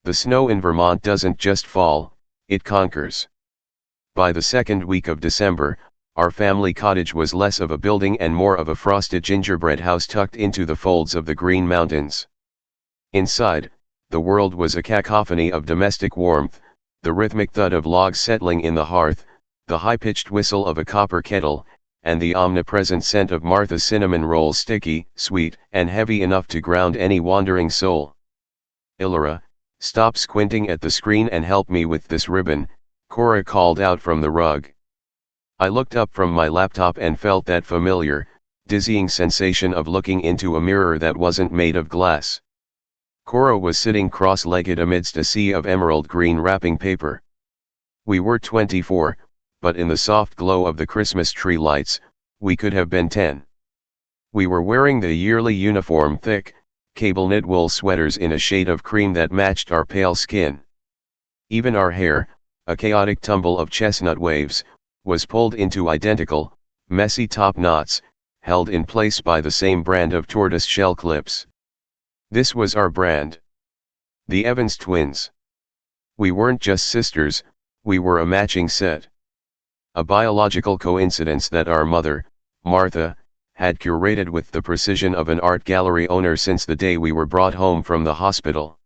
The snow in Vermont doesn't just fall, it conquers. By the second week of December, our family cottage was less of a building and more of a frosted gingerbread house tucked into the folds of the Green Mountains. Inside, the world was a cacophony of domestic warmth, the rhythmic thud of logs settling in the hearth, the high-pitched whistle of a copper kettle, and the omnipresent scent of Martha's cinnamon rolls, sticky, sweet, and heavy enough to ground any wandering soul. "Ilora, stop squinting at the screen and help me with this ribbon," Cora called out from the rug. I looked up from my laptop and felt that familiar, dizzying sensation of looking into a mirror that wasn't made of glass. Cora was sitting cross-legged amidst a sea of emerald green wrapping paper. We were 24, but in the soft glow of the Christmas tree lights, we could have been 10. We were wearing the yearly uniform thick, cable-knit wool sweaters in a shade of cream that matched our pale skin. Even our hair, a chaotic tumble of chestnut waves, was pulled into identical, messy top knots, held in place by the same brand of tortoise shell clips. This was our brand. The Evans twins. We weren't just sisters, we were a matching set. A biological coincidence that our mother, Martha, had curated with the precision of an art gallery owner since the day we were brought home from the hospital.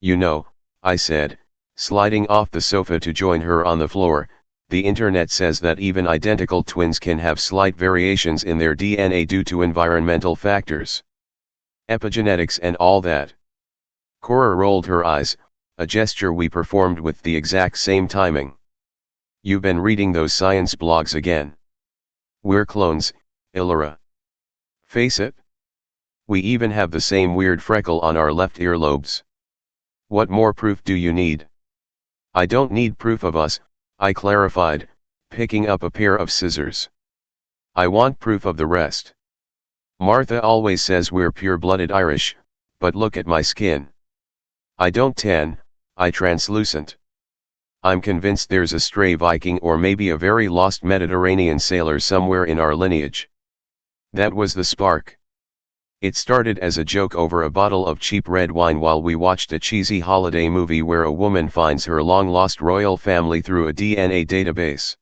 "You know," I said, sliding off the sofa to join her on the floor, "the internet says that even identical twins can have slight variations in their DNA due to environmental factors. Epigenetics and all that." Cora rolled her eyes, a gesture we performed with the exact same timing. "You've been reading those science blogs again. We're clones, Ilora. Face it. We even have the same weird freckle on our left earlobes. What more proof do you need?" "I don't need proof of us," I clarified, picking up a pair of scissors. "I want proof of the rest. Martha always says we're pure-blooded Irish, but look at my skin. I don't tan, I translucent. I'm convinced there's a stray Viking or maybe a very lost Mediterranean sailor somewhere in our lineage." That was the spark. It started as a joke over a bottle of cheap red wine while we watched a cheesy holiday movie where a woman finds her long-lost royal family through a DNA database.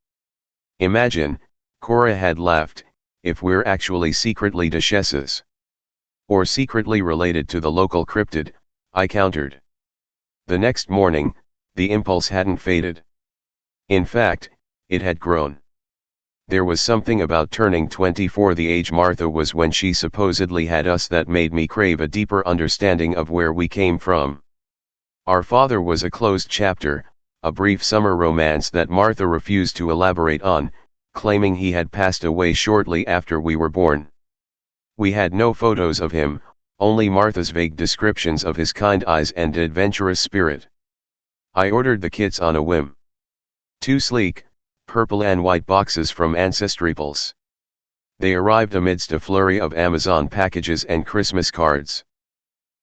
Imagine, Cora had laughed, if we're actually secretly duchesses. Or secretly related to the local cryptid, I countered. The next morning, the impulse hadn't faded. In fact, it had grown. There was something about turning 24, the age Martha was when she supposedly had us, that made me crave a deeper understanding of where we came from. Our father was a closed chapter, a brief summer romance that Martha refused to elaborate on, claiming he had passed away shortly after we were born. We had no photos of him, only Martha's vague descriptions of his kind eyes and adventurous spirit. I ordered the kits on a whim. 2 sleek, purple and white boxes from Ancestralpulse. They arrived amidst a flurry of Amazon packages and Christmas cards.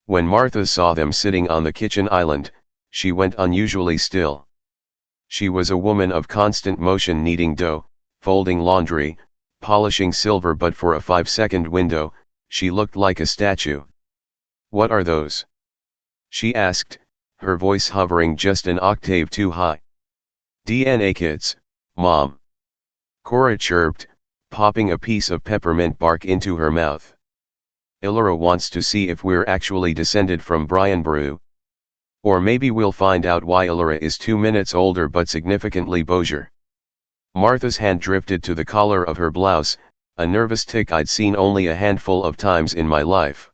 When Martha saw them sitting on the kitchen island, she went unusually still. She was a woman of constant motion, kneading dough, folding laundry, polishing silver, but for a 5-second window, she looked like a statue. "What are those?" she asked, her voice hovering just an octave too high. "DNA kits, Mom," Cora chirped, popping a piece of peppermint bark into her mouth. "Ilora wants to see if we're actually descended from Brian Boru. Or maybe we'll find out why Ilora is 2 minutes older but significantly bouger." Martha's hand drifted to the collar of her blouse, a nervous tick I'd seen only a handful of times in my life.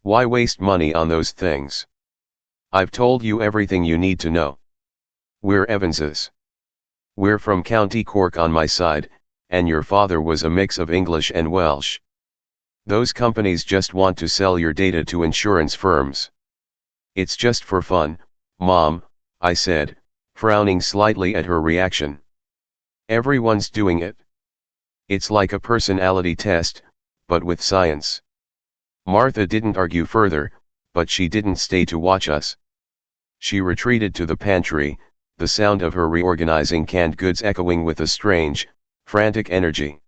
"Why waste money on those things? I've told you everything you need to know. We're Evanses. We're from County Cork on my side, and your father was a mix of English and Welsh. Those companies just want to sell your data to insurance firms. It's just for fun, Mom," I said, frowning slightly at her reaction. "Everyone's doing it. It's like a personality test, but with science." Martha didn't argue further, but she didn't stay to watch us. She retreated to the pantry, the sound of her reorganizing canned goods echoing with a strange, frantic energy.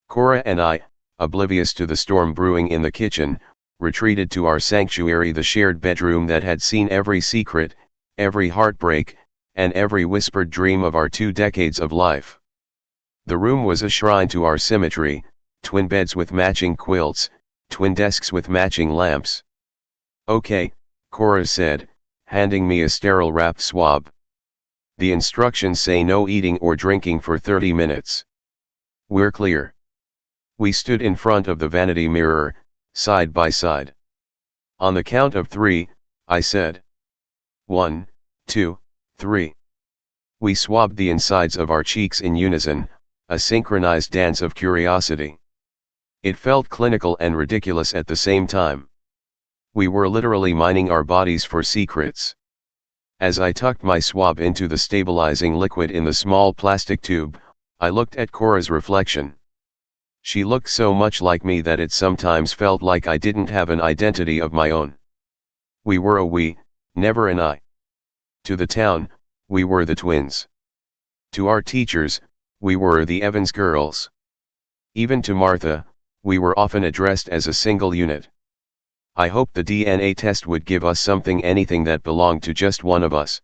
Cora and I, oblivious to the storm brewing in the kitchen, retreated to our sanctuary, the shared bedroom that had seen every secret, every heartbreak, and every whispered dream of our 2 decades of life. The room was a shrine to our symmetry, twin beds with matching quilts, twin desks with matching lamps. "Okay," Cora said, handing me a sterile wrapped swab. "The instructions say no eating or drinking for 30 minutes. We're clear." We stood in front of the vanity mirror, side by side. "On the count of 3, I said. 1, 2, 3. We swabbed the insides of our cheeks in unison, a synchronized dance of curiosity. It felt clinical and ridiculous at the same time. We were literally mining our bodies for secrets. As I tucked my swab into the stabilizing liquid in the small plastic tube, I looked at Cora's reflection. She looked so much like me that it sometimes felt like I didn't have an identity of my own. We were a we, never an I. To the town, we were the twins. To our teachers, we were the Evans girls. Even to Martha, we were often addressed as a single unit. I hoped the DNA test would give us anything that belonged to just one of us.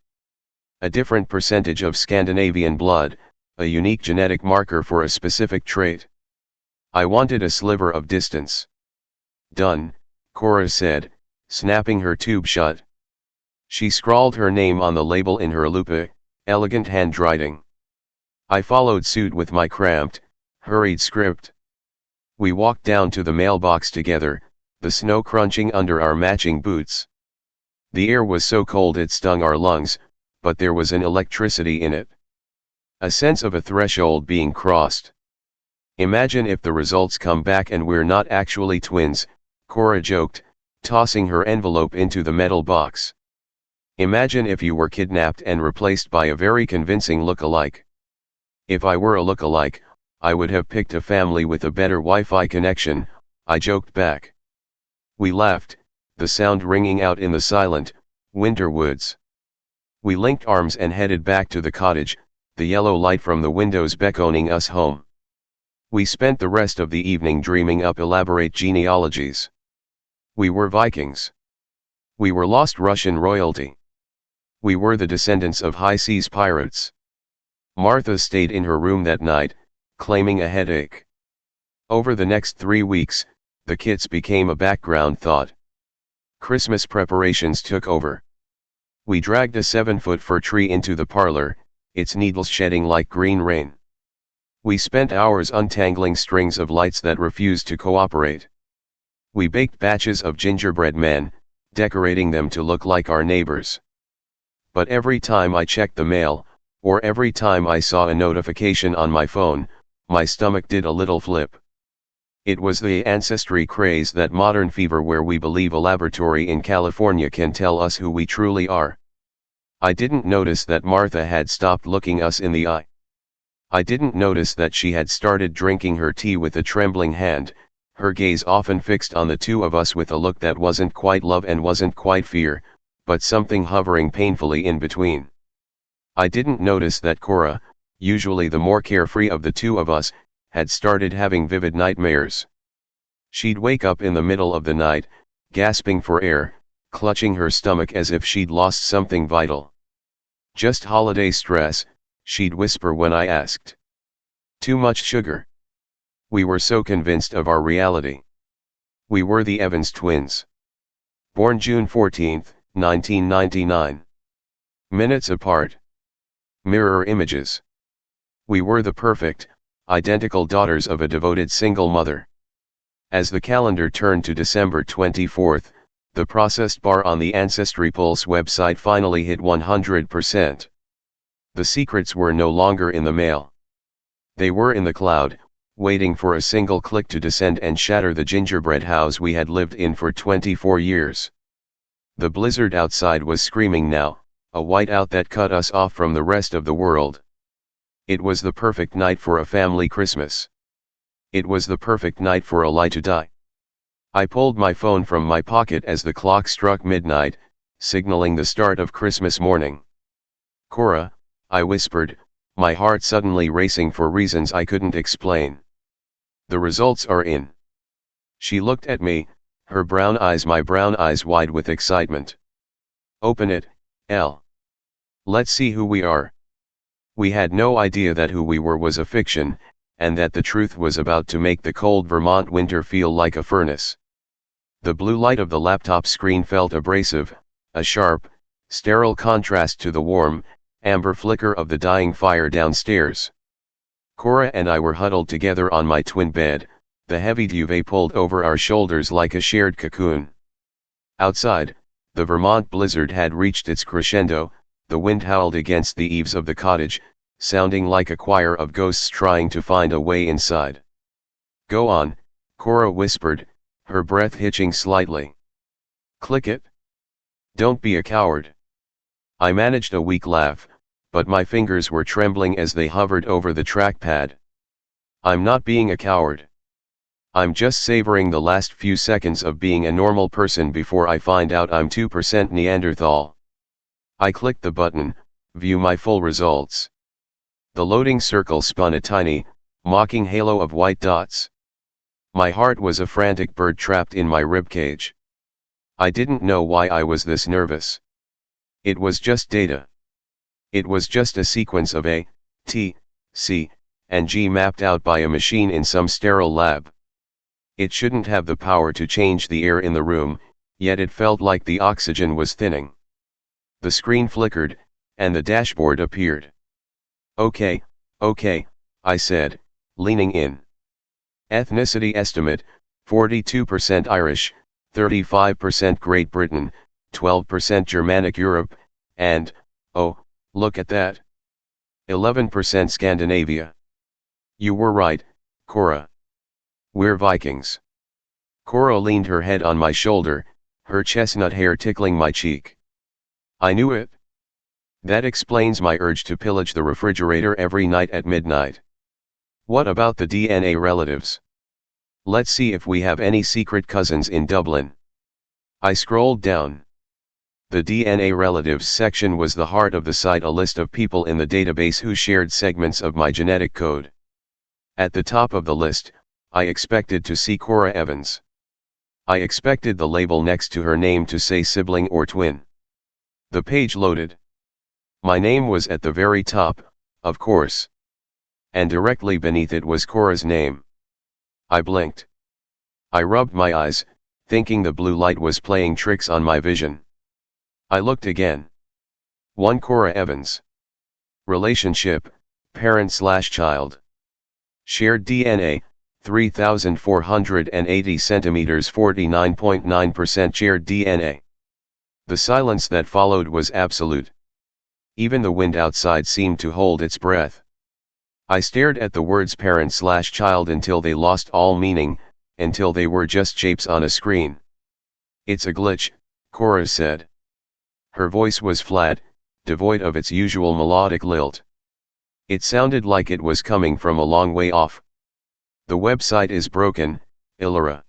A different percentage of Scandinavian blood, a unique genetic marker for a specific trait. I wanted a sliver of distance. "Done," Cora said, snapping her tube shut. She scrawled her name on the label in her lupa, elegant handwriting. I followed suit with my cramped, hurried script. We walked down to the mailbox together, the snow crunching under our matching boots. The air was so cold it stung our lungs, but there was an electricity in it. A sense of a threshold being crossed. "Imagine if the results come back and we're not actually twins," Cora joked, tossing her envelope into the metal box. "Imagine if you were kidnapped and replaced by a very convincing look-alike." "If I were a look-alike, I would have picked a family with a better Wi-Fi connection," I joked back. We laughed, the sound ringing out in the silent, winter woods. We linked arms and headed back to the cottage, the yellow light from the windows beckoning us home. We spent the rest of the evening dreaming up elaborate genealogies. We were Vikings. We were lost Russian royalty. We were the descendants of high seas pirates. Martha stayed in her room that night, claiming a headache. Over the next 3 weeks, the kits became a background thought. Christmas preparations took over. We dragged a 7-foot fir tree into the parlor, its needles shedding like green rain. We spent hours untangling strings of lights that refused to cooperate. We baked batches of gingerbread men, decorating them to look like our neighbors. But every time I checked the mail, or every time I saw a notification on my phone, my stomach did a little flip. It was the ancestry craze, that modern fever where we believe a laboratory in California can tell us who we truly are. I didn't notice that Martha had stopped looking us in the eye. I didn't notice that she had started drinking her tea with a trembling hand, her gaze often fixed on the two of us with a look that wasn't quite love and wasn't quite fear, but something hovering painfully in between. I didn't notice that Cora, usually the more carefree of the two of us, had started having vivid nightmares. She'd wake up in the middle of the night, gasping for air, clutching her stomach as if she'd lost something vital. "Just holiday stress," she'd whisper when I asked. "Too much sugar." We were so convinced of our reality. We were the Evans twins. Born June 14, 1999. Minutes apart. Mirror images. We were the perfect, identical daughters of a devoted single mother. As the calendar turned to December 24, the processed bar on the Ancestry Pulse website finally hit 100%. The secrets were no longer in the mail. They were in the cloud, waiting for a single click to descend and shatter the gingerbread house we had lived in for 24 years. The blizzard outside was screaming now, a whiteout that cut us off from the rest of the world. It was the perfect night for a family Christmas. It was the perfect night for a lie to die. I pulled my phone from my pocket as the clock struck midnight, signaling the start of Christmas morning. "Cora," I whispered, my heart suddenly racing for reasons I couldn't explain. "The results are in." She looked at me, my brown eyes wide with excitement. Open it, L. Let's see who we are. We had no idea that who we were was a fiction, and that the truth was about to make the cold Vermont winter feel like a furnace. The blue light of the laptop screen felt abrasive, a sharp, sterile contrast to the warm, amber flicker of the dying fire downstairs. Cora and I were huddled together on my twin bed, the heavy duvet pulled over our shoulders like a shared cocoon. Outside, the Vermont blizzard had reached its crescendo, the wind howled against the eaves of the cottage, sounding like a choir of ghosts trying to find a way inside. Go on, Cora whispered, her breath hitching slightly. Click it. Don't be a coward. I managed a weak laugh, but my fingers were trembling as they hovered over the trackpad. I'm not being a coward. I'm just savoring the last few seconds of being a normal person before I find out I'm 2% Neanderthal. I clicked the button, view my full results. The loading circle spun a tiny, mocking halo of white dots. My heart was a frantic bird trapped in my ribcage. I didn't know why I was this nervous. It was just data. It was just a sequence of A, T, C, and G mapped out by a machine in some sterile lab. It shouldn't have the power to change the air in the room, yet it felt like the oxygen was thinning. The screen flickered, and the dashboard appeared. Okay, I said, leaning in. Ethnicity estimate, 42% Irish, 35% Great Britain, 12% Germanic Europe, and, oh, look at that. 11% Scandinavia. You were right, Cora. We're Vikings. Cora leaned her head on my shoulder, her chestnut hair tickling my cheek. I knew it. That explains my urge to pillage the refrigerator every night at midnight. What about the DNA relatives? Let's see if we have any secret cousins in Dublin. I scrolled down. The DNA relatives section was the heart of the site, a list of people in the database who shared segments of my genetic code. At the top of the list, I expected to see Cora Evans. I expected the label next to her name to say sibling or twin. The page loaded. My name was at the very top, of course. And directly beneath it was Cora's name. I blinked. I rubbed my eyes, thinking the blue light was playing tricks on my vision. I looked again. One Cora Evans. Relationship, parent/child. Shared DNA, 3,480 centimeters, 49.9% shared DNA. The silence that followed was absolute. Even the wind outside seemed to hold its breath. I stared at the words parent/child until they lost all meaning, until they were just shapes on a screen. It's a glitch, Cora said. Her voice was flat, devoid of its usual melodic lilt. It sounded like it was coming from a long way off. The website is broken, Illyra.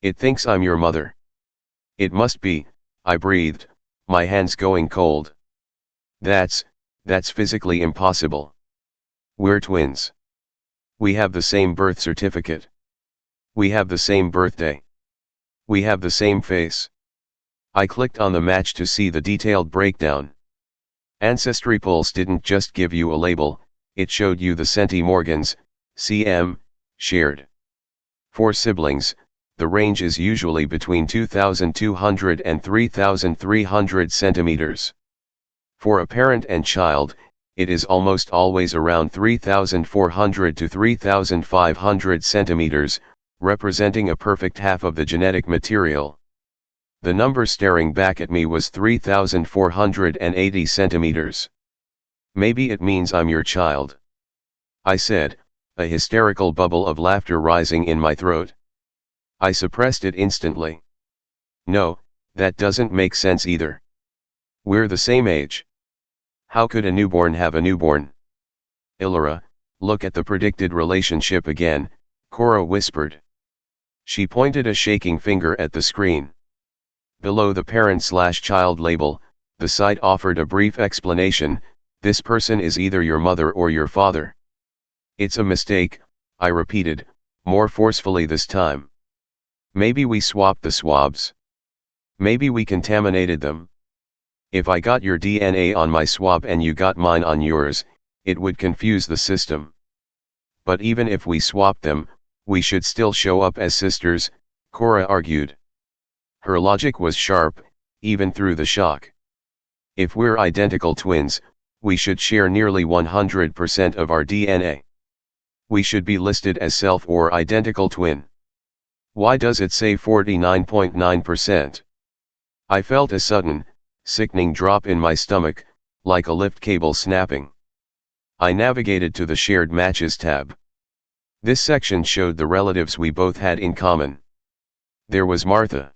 It thinks I'm your mother. It must be, I breathed, my hands going cold. That's physically impossible. We're twins. We have the same birth certificate. We have the same birthday. We have the same face. I clicked on the match to see the detailed breakdown. Ancestry Pulse didn't just give you a label, it showed you the centimorgans, cm, shared. For siblings, the range is usually between 2,200 and 3,300 centimeters. For a parent and child, it is almost always around 3,400 to 3,500 centimeters, representing a perfect half of the genetic material. The number staring back at me was 3,480 centimeters. Maybe it means I'm your child. I said, a hysterical bubble of laughter rising in my throat. I suppressed it instantly. No, that doesn't make sense either. We're the same age. How could a newborn have a newborn? Illyra, look at the predicted relationship again, Cora whispered. She pointed a shaking finger at the screen. Below the parent/child label, the site offered a brief explanation: this person is either your mother or your father. It's a mistake, I repeated, more forcefully this time. Maybe we swapped the swabs. Maybe we contaminated them. If I got your DNA on my swab and you got mine on yours, it would confuse the system. But even if we swapped them, we should still show up as sisters, Cora argued. Her logic was sharp, even through the shock. If we're identical twins, we should share nearly 100% of our DNA. We should be listed as self or identical twin. Why does it say 49.9%? I felt a sudden, sickening drop in my stomach, like a lift cable snapping. I navigated to the Shared Matches tab. This section showed the relatives we both had in common. There was Martha.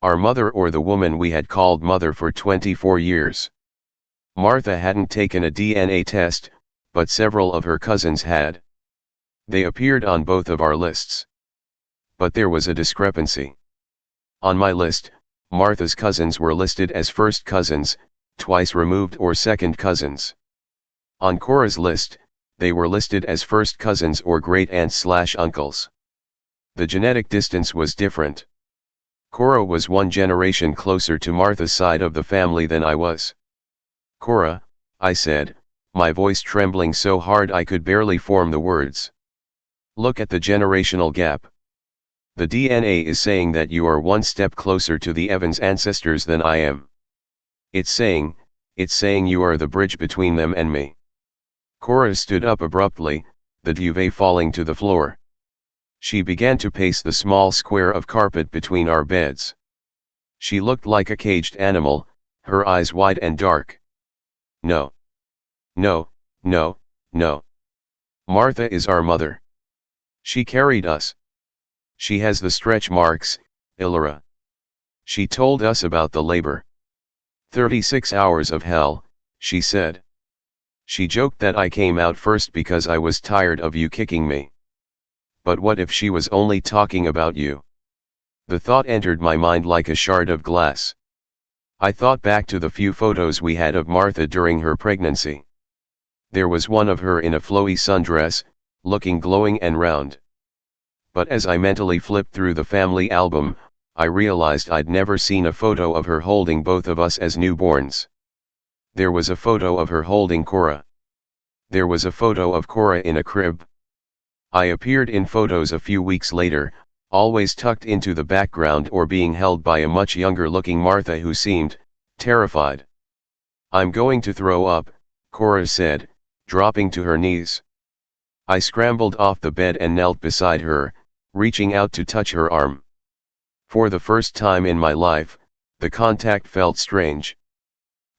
Our mother, or the woman we had called mother for 24 years. Martha hadn't taken a DNA test, but several of her cousins had. They appeared on both of our lists. But there was a discrepancy. On my list, Martha's cousins were listed as first cousins, twice removed, or second cousins. On Cora's list, they were listed as first cousins or great-aunts/uncles. The genetic distance was different. Cora was one generation closer to Martha's side of the family than I was. Cora, I said, my voice trembling so hard I could barely form the words. Look at the generational gap. The DNA is saying that you are one step closer to the Evans ancestors than I am. It's saying you are the bridge between them and me. Cora stood up abruptly, the duvet falling to the floor. She began to pace the small square of carpet between our beds. She looked like a caged animal, her eyes wide and dark. No. No, no, no. Martha is our mother. She carried us. She has the stretch marks, Illyra. She told us about the labor. 36 hours of hell, she said. She joked that I came out first because I was tired of you kicking me. But what if she was only talking about you? The thought entered my mind like a shard of glass. I thought back to the few photos we had of Martha during her pregnancy. There was one of her in a flowy sundress, looking glowing and round. But as I mentally flipped through the family album, I realized I'd never seen a photo of her holding both of us as newborns. There was a photo of her holding Cora. There was a photo of Cora in a crib. I appeared in photos a few weeks later, always tucked into the background or being held by a much younger looking Martha who seemed terrified. I'm going to throw up, Cora said, dropping to her knees. I scrambled off the bed and knelt beside her, reaching out to touch her arm. For the first time in my life, the contact felt strange.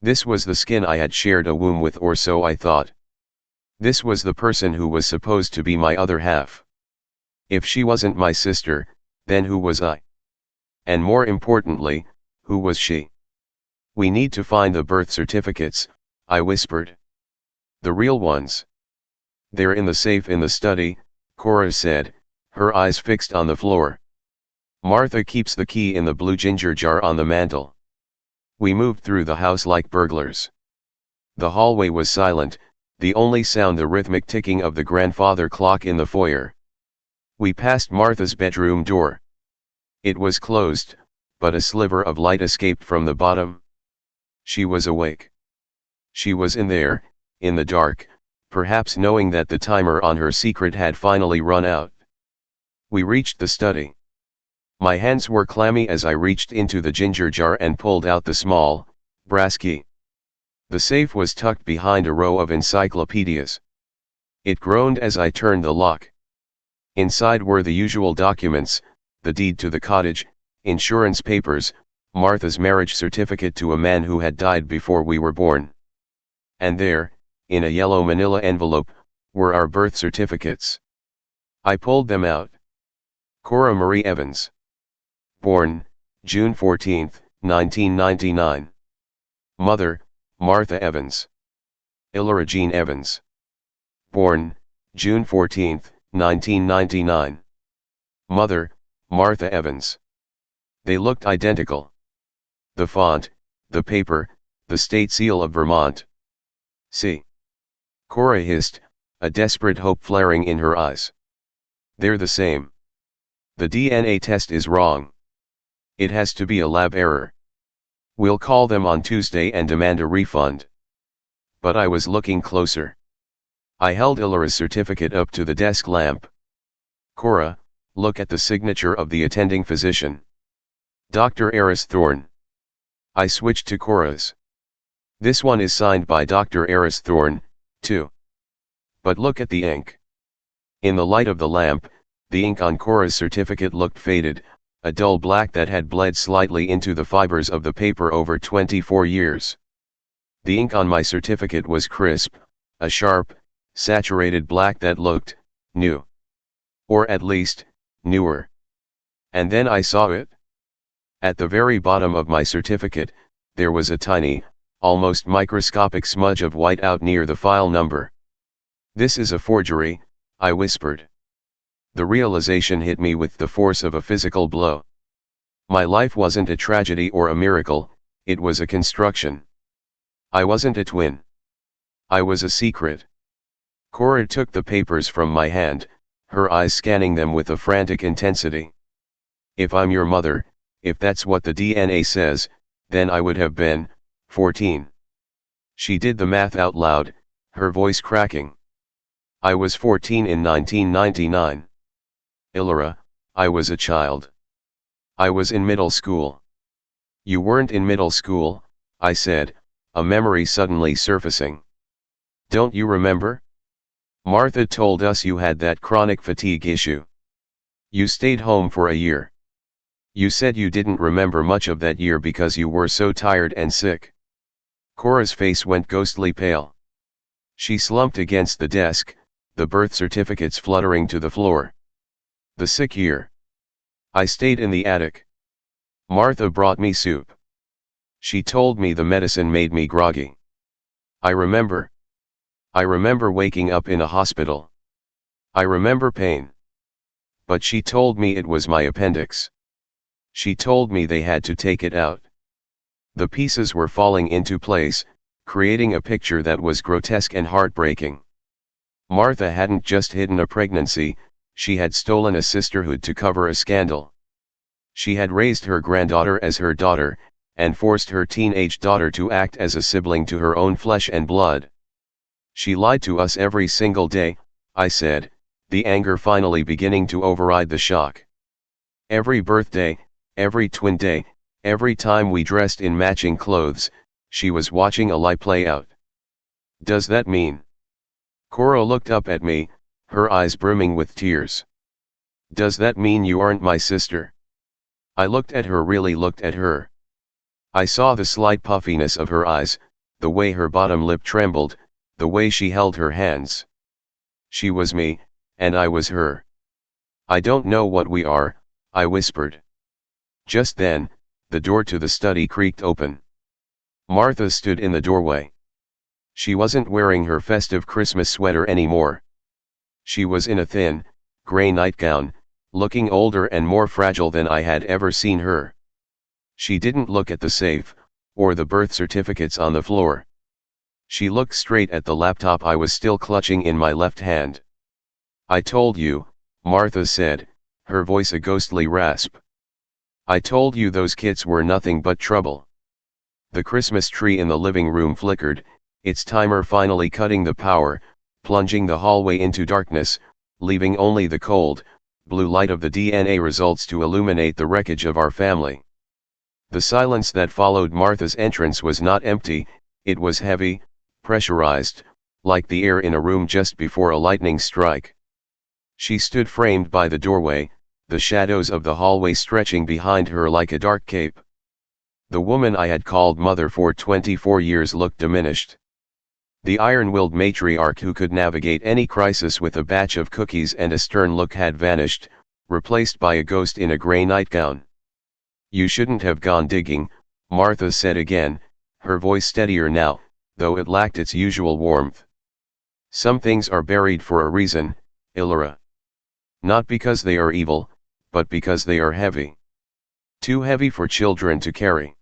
This was the skin I had shared a womb with, or so I thought. This was the person who was supposed to be my other half. If she wasn't my sister, then who was I? And more importantly, who was she? We need to find the birth certificates, I whispered. The real ones. They're in the safe in the study, Cora said, her eyes fixed on the floor. Martha keeps the key in the blue ginger jar on the mantel. We moved through the house like burglars. The hallway was silent, the only sound the rhythmic ticking of the grandfather clock in the foyer. We passed Martha's bedroom door. It was closed, but a sliver of light escaped from the bottom. She was awake. She was in there, in the dark, perhaps knowing that the timer on her secret had finally run out. We reached the study. My hands were clammy as I reached into the ginger jar and pulled out the small, brass key. The safe was tucked behind a row of encyclopedias. It groaned as I turned the lock. Inside were the usual documents, the deed to the cottage, insurance papers, Martha's marriage certificate to a man who had died before we were born. And there, in a yellow manila envelope, were our birth certificates. I pulled them out. Cora Marie Evans. Born, June 14, 1999. Mother, Martha Evans. Illyra Jean Evans. Born, June 14, 1999. Mother, Martha Evans. They looked identical. The font, the paper, the state seal of Vermont. See. Cora hissed, a desperate hope flaring in her eyes. They're the same. The DNA test is wrong. It has to be a lab error. We'll call them on Tuesday and demand a refund. But I was looking closer. I held Ilara's certificate up to the desk lamp. Cora, look at the signature of the attending physician. Dr. Eris Thorne. I switched to Cora's. This one is signed by Dr. Eris Thorne, too. But look at the ink. In the light of the lamp, the ink on Cora's certificate looked faded, a dull black that had bled slightly into the fibers of the paper over 24 years. The ink on my certificate was crisp, a sharp, saturated black that looked new. Or at least, newer. And then I saw it. At the very bottom of my certificate, there was a tiny, almost microscopic smudge of white out near the file number. This is a forgery, I whispered. The realization hit me with the force of a physical blow. My life wasn't a tragedy or a miracle, it was a construction. I wasn't a twin. I was a secret. Cora took the papers from my hand, her eyes scanning them with a frantic intensity. If I'm your mother, if that's what the DNA says, then I would have been 14. She did the math out loud, her voice cracking. I was 14 in 1999. Ilara, I was a child. I was in middle school. You weren't in middle school, I said, a memory suddenly surfacing. Don't you remember? Martha told us you had that chronic fatigue issue. You stayed home for a year. You said you didn't remember much of that year because you were so tired and sick. Cora's face went ghostly pale. She slumped against the desk, the birth certificates fluttering to the floor. The sick year. I stayed in the attic. Martha brought me soup. She told me the medicine made me groggy. I remember. I remember waking up in a hospital. I remember pain. But she told me it was my appendix. She told me they had to take it out. The pieces were falling into place, creating a picture that was grotesque and heartbreaking. Martha hadn't just hidden a pregnancy, she had stolen a sisterhood to cover a scandal. She had raised her granddaughter as her daughter, and forced her teenage daughter to act as a sibling to her own flesh and blood. She lied to us every single day, I said, the anger finally beginning to override the shock. Every birthday, every twin day, every time we dressed in matching clothes, she was watching a lie play out. Does that mean? Cora looked up at me, her eyes brimming with tears. Does that mean you aren't my sister? I looked at her, really looked at her. I saw the slight puffiness of her eyes, the way her bottom lip trembled, the way she held her hands. She was me, and I was her. I don't know what we are, I whispered. Just then, the door to the study creaked open. Martha stood in the doorway. She wasn't wearing her festive Christmas sweater anymore. She was in a thin, gray nightgown, looking older and more fragile than I had ever seen her. She didn't look at the safe, or the birth certificates on the floor. She looked straight at the laptop I was still clutching in my left hand. I told you, Martha said, her voice a ghostly rasp. I told you those kids were nothing but trouble. The Christmas tree in the living room flickered, its timer finally cutting the power, plunging the hallway into darkness, leaving only the cold, blue light of the DNA results to illuminate the wreckage of our family. The silence that followed Martha's entrance was not empty, it was heavy, pressurized, like the air in a room just before a lightning strike. She stood framed by the doorway, the shadows of the hallway stretching behind her like a dark cape. The woman I had called mother for 24 years looked diminished. The iron-willed matriarch who could navigate any crisis with a batch of cookies and a stern look had vanished, replaced by a ghost in a gray nightgown. You shouldn't have gone digging, Martha said again, her voice steadier now, though it lacked its usual warmth. Some things are buried for a reason, Ilara. Not because they are evil, but because they are heavy. Too heavy for children to carry.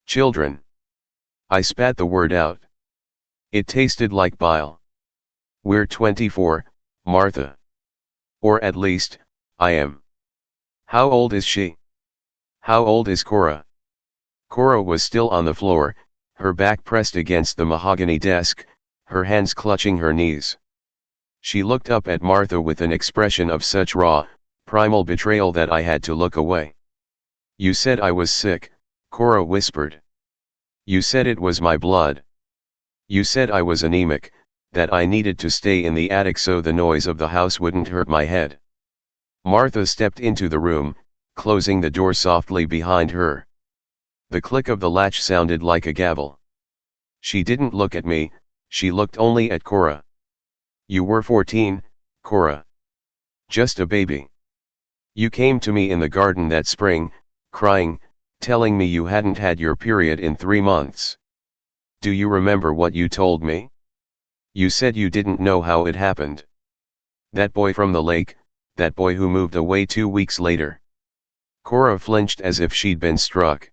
Children. I spat the word out. It tasted like bile. We're 24, Martha. Or at least, I am. How old is she? How old is Cora? Cora was still on the floor, her back pressed against the mahogany desk, her hands clutching her knees. She looked up at Martha with an expression of such raw, primal betrayal that I had to look away. You said I was sick, Cora whispered. You said it was my blood. You said I was anemic, that I needed to stay in the attic so the noise of the house wouldn't hurt my head. Martha stepped into the room, closing the door softly behind her. The click of the latch sounded like a gavel. She didn't look at me, she looked only at Cora. You were 14, Cora. Just a baby. You came to me in the garden that spring, crying, telling me you hadn't had your period in 3 months. Do you remember what you told me? You said you didn't know how it happened. That boy from the lake, that boy who moved away 2 weeks later. Cora flinched as if she'd been struck.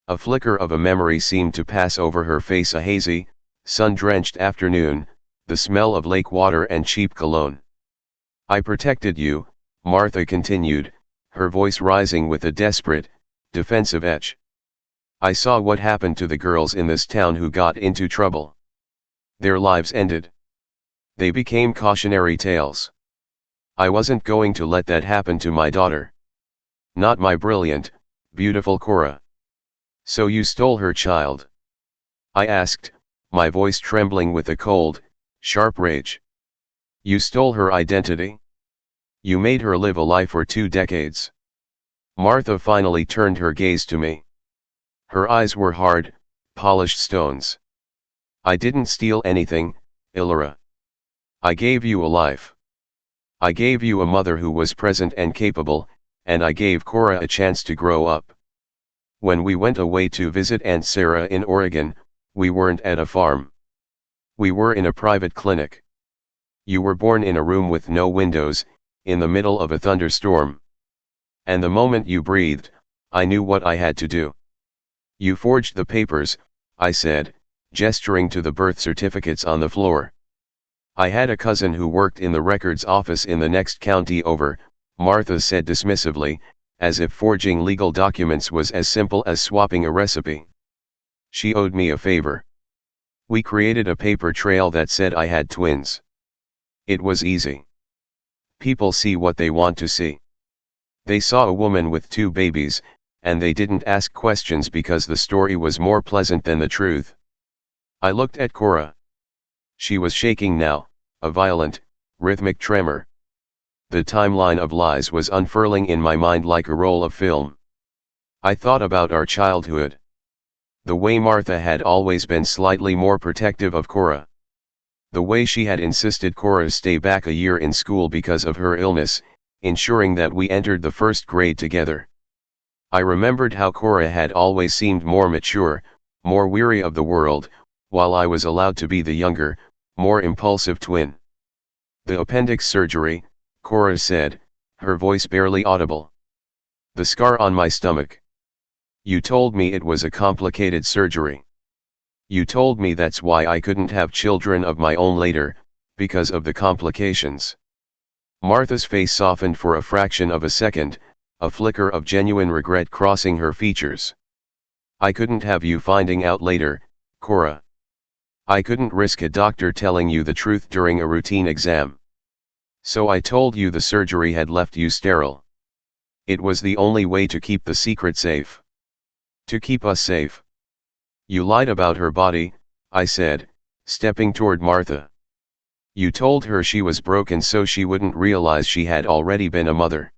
A flicker of a memory seemed to pass over her face, a hazy, sun-drenched afternoon, the smell of lake water and cheap cologne. I protected you, Martha continued, her voice rising with a desperate, defensive edge. I saw what happened to the girls in this town who got into trouble. Their lives ended. They became cautionary tales. I wasn't going to let that happen to my daughter. Not my brilliant, beautiful Cora. So you stole her child? I asked, my voice trembling with a cold, sharp rage. You stole her identity? You made her live a lie for 2 decades. Martha finally turned her gaze to me. Her eyes were hard, polished stones. I didn't steal anything, Ilora. I gave you a life. I gave you a mother who was present and capable, and I gave Cora a chance to grow up. When we went away to visit Aunt Sarah in Oregon, we weren't at a farm. We were in a private clinic. You were born in a room with no windows, in the middle of a thunderstorm. And the moment you breathed, I knew what I had to do. You forged the papers, I said, gesturing to the birth certificates on the floor. I had a cousin who worked in the records office in the next county over, Martha said dismissively, as if forging legal documents was as simple as swapping a recipe. She owed me a favor. We created a paper trail that said I had twins. It was easy. People see what they want to see. They saw a woman with 2 babies, and they didn't ask questions because the story was more pleasant than the truth. I looked at Cora. She was shaking now, a violent, rhythmic tremor. The timeline of lies was unfurling in my mind like a roll of film. I thought about our childhood. The way Martha had always been slightly more protective of Cora. The way she had insisted Cora stay back a year in school because of her illness, ensuring that we entered the 1st grade together. I remembered how Cora had always seemed more mature, more weary of the world, while I was allowed to be the younger, more impulsive twin. The appendix surgery, Cora said, her voice barely audible. The scar on my stomach. You told me it was a complicated surgery. You told me that's why I couldn't have children of my own later, because of the complications. Martha's face softened for a fraction of a second, a flicker of genuine regret crossing her features. I couldn't have you finding out later, Cora. I couldn't risk a doctor telling you the truth during a routine exam. So I told you the surgery had left you sterile. It was the only way to keep the secret safe. To keep us safe. You lied about her body, I said, stepping toward Martha. You told her she was broken so she wouldn't realize she had already been a mother.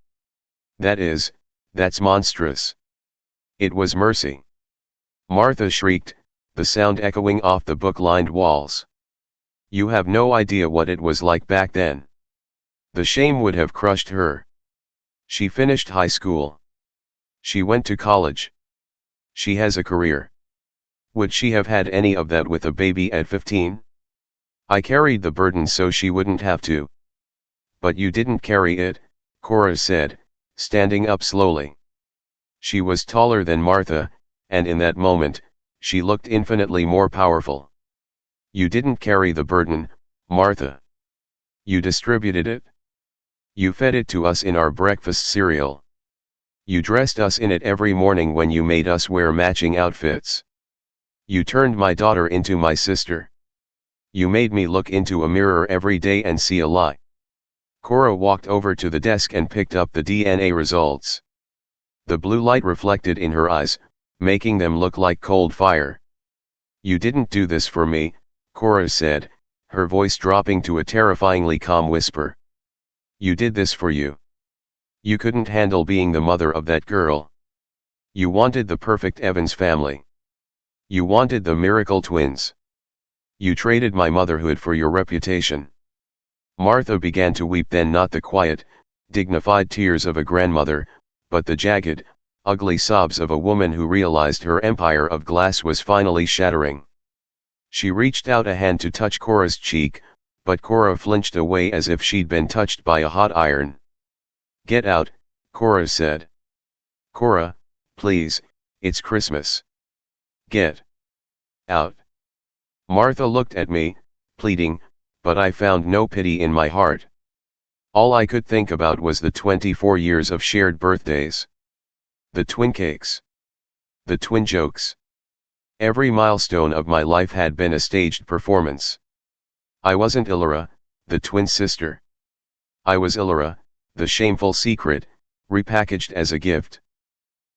That's monstrous. It was mercy. Martha shrieked, the sound echoing off the book-lined walls. You have no idea what it was like back then. The shame would have crushed her. She finished high school. She went to college. She has a career. Would she have had any of that with a baby at 15? I carried the burden so she wouldn't have to. But you didn't carry it, Cora said, standing up slowly. She was taller than Martha, and in that moment, she looked infinitely more powerful. You didn't carry the burden, Martha. You distributed it. You fed it to us in our breakfast cereal. You dressed us in it every morning when you made us wear matching outfits. You turned my daughter into my sister. You made me look into a mirror every day and see a lie. Cora walked over to the desk and picked up the DNA results. The blue light reflected in her eyes, making them look like cold fire. You didn't do this for me, Cora said, her voice dropping to a terrifyingly calm whisper. You did this for you. You couldn't handle being the mother of that girl. You wanted the perfect Evans family. You wanted the miracle twins. You traded my motherhood for your reputation. Martha began to weep, then not the quiet, dignified tears of a grandmother, but the jagged, ugly sobs of a woman who realized her empire of glass was finally shattering. She reached out a hand to touch Cora's cheek, but Cora flinched away as if she'd been touched by a hot iron. Get out, Cora said. Cora, please, it's Christmas. Get out. Martha looked at me, pleading, but I found no pity in my heart. All I could think about was the 24 years of shared birthdays. The twin cakes. The twin jokes. Every milestone of my life had been a staged performance. I wasn't Ilora, the twin sister. I was Ilora, the shameful secret, repackaged as a gift.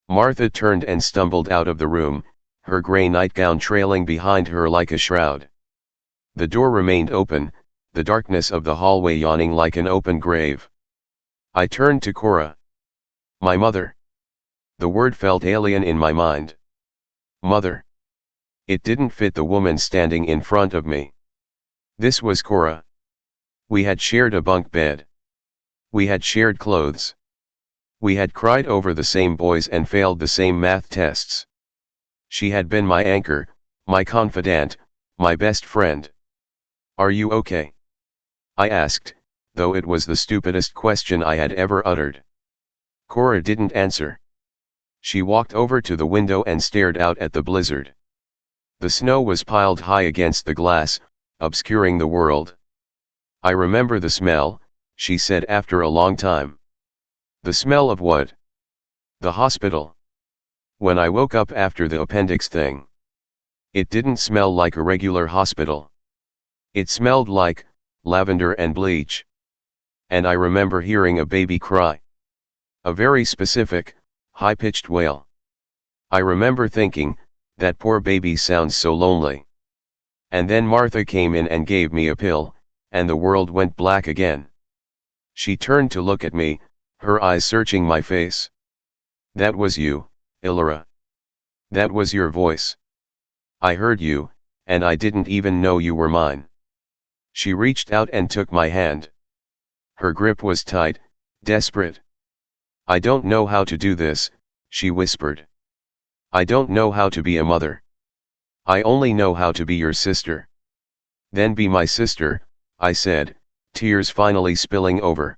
Martha turned and stumbled out of the room, her gray nightgown trailing behind her like a shroud. The door remained open, the darkness of the hallway yawning like an open grave. I turned to Cora. My mother. The word felt alien in my mind. Mother. It didn't fit the woman standing in front of me. This was Cora. We had shared a bunk bed. We had shared clothes. We had cried over the same boys and failed the same math tests. She had been my anchor, my confidant, my best friend. Are you okay? I asked, though it was the stupidest question I had ever uttered. Cora didn't answer. She walked over to the window and stared out at the blizzard. The snow was piled high against the glass, obscuring the world. I remember the smell, she said after a long time. The smell of what? The hospital. When I woke up after the appendix thing. It didn't smell like a regular hospital. It smelled like lavender and bleach. And I remember hearing a baby cry. A very specific, high-pitched wail. I remember thinking, that poor baby sounds so lonely. And then Martha came in and gave me a pill, and the world went black again. She turned to look at me, her eyes searching my face. That was you, Ilora. That was your voice. I heard you, and I didn't even know you were mine. She reached out and took my hand. Her grip was tight, desperate. I don't know how to do this, she whispered. I don't know how to be a mother. I only know how to be your sister. Then be my sister, I said, tears finally spilling over.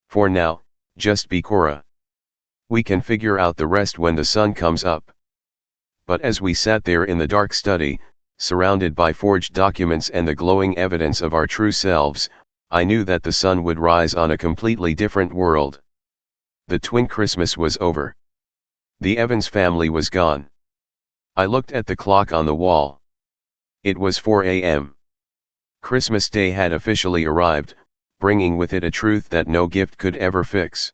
For now, just be Cora. We can figure out the rest when the sun comes up. But as we sat there in the dark study, surrounded by forged documents and the glowing evidence of our true selves, I knew that the sun would rise on a completely different world. The twin Christmas was over. The Evans family was gone. I looked at the clock on the wall. It was 4 a.m. Christmas Day had officially arrived, bringing with it a truth that no gift could ever fix.